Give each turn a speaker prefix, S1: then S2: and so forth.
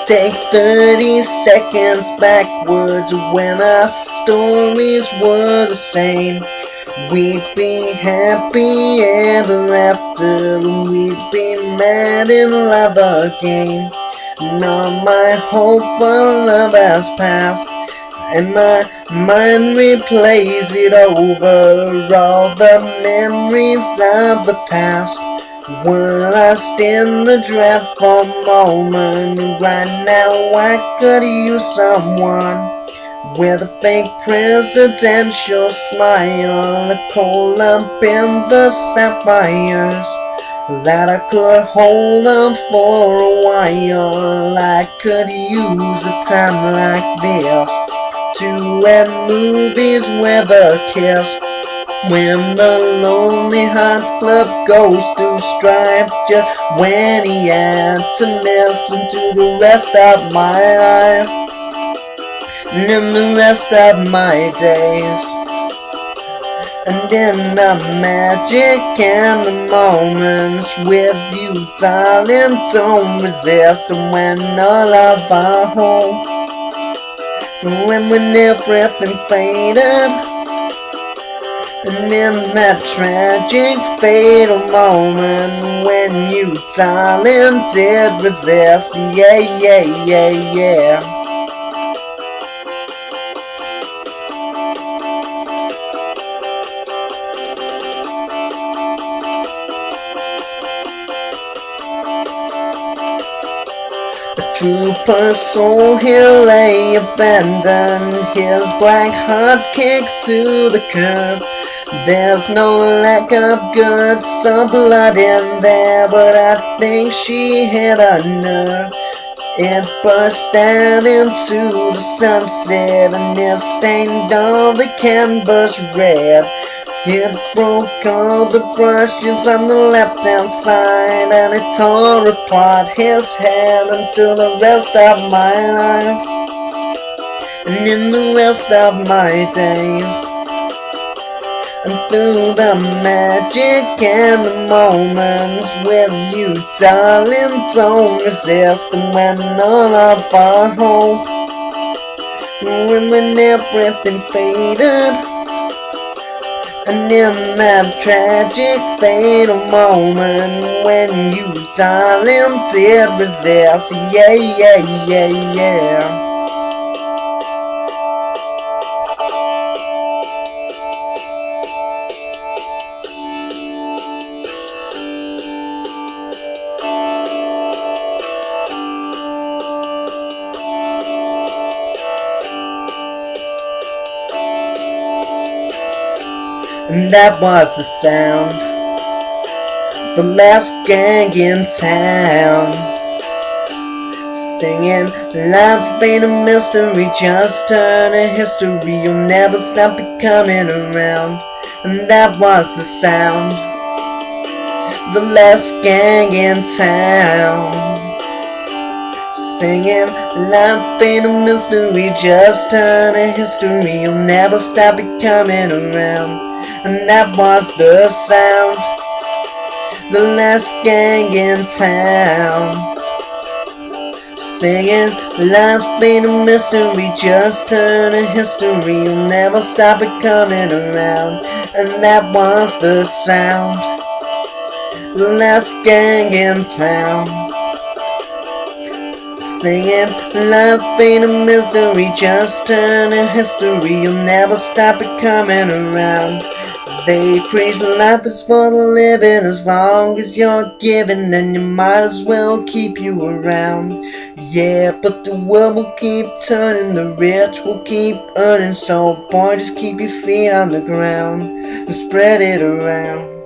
S1: Take 30 seconds backwards when our stories were the same. We'd be happy ever after, we'd be mad in love again. Now my hope for love has passed, and my mind replays it over. All the memories of the past were lost in the dreadful moment. Right now I could use someone with a fake presidential smile, a cold up in the sapphires that I could hold on for a while. I could use a time like this to end movies with a kiss. When the Lonely Hearts Club goes through strife, just when he had to listen to the rest of my life and in the rest of my days. And in the magic and the moments with you, darling, don't resist. And when all of our hope, when everything faded, and in that tragic, fatal moment when you, darling, did resist. Yeah, yeah, yeah, yeah. A trooper's soul, he lay abandoned, his black heart kicked to the curb. There's no lack of guts or blood in there, but I think she hit a nerve. It burst out into the sunset and it stained all the canvas red. It broke all the brushes on the left hand side and it tore apart his head until the rest of my life and in the rest of my days. And through the magic and the moments with you, darling, don't resist. And when all of our hope, when everything faded, and in that tragic, fatal moment when you, darling, did resist. Yeah, yeah, yeah, yeah. And that was the sound, the last gang in town, singing life ain't a mystery, just turn a history, you'll never stop it coming around. And that was the sound, the last gang in town, singing life ain't a mystery, just turn a history, you'll never stop it coming around. And that was the sound, the last gang in town, singing life ain't a mystery, just turn a history, you'll never stop it coming around. And that was the sound, the last gang in town, singing life ain't a mystery, just turn a history, you'll never stop it coming around. They preach life is for the living, as long as you're giving, then you might as well keep you around. Yeah, but the world will keep turning, the rich will keep earning, so boy, just keep your feet on the ground and spread it around.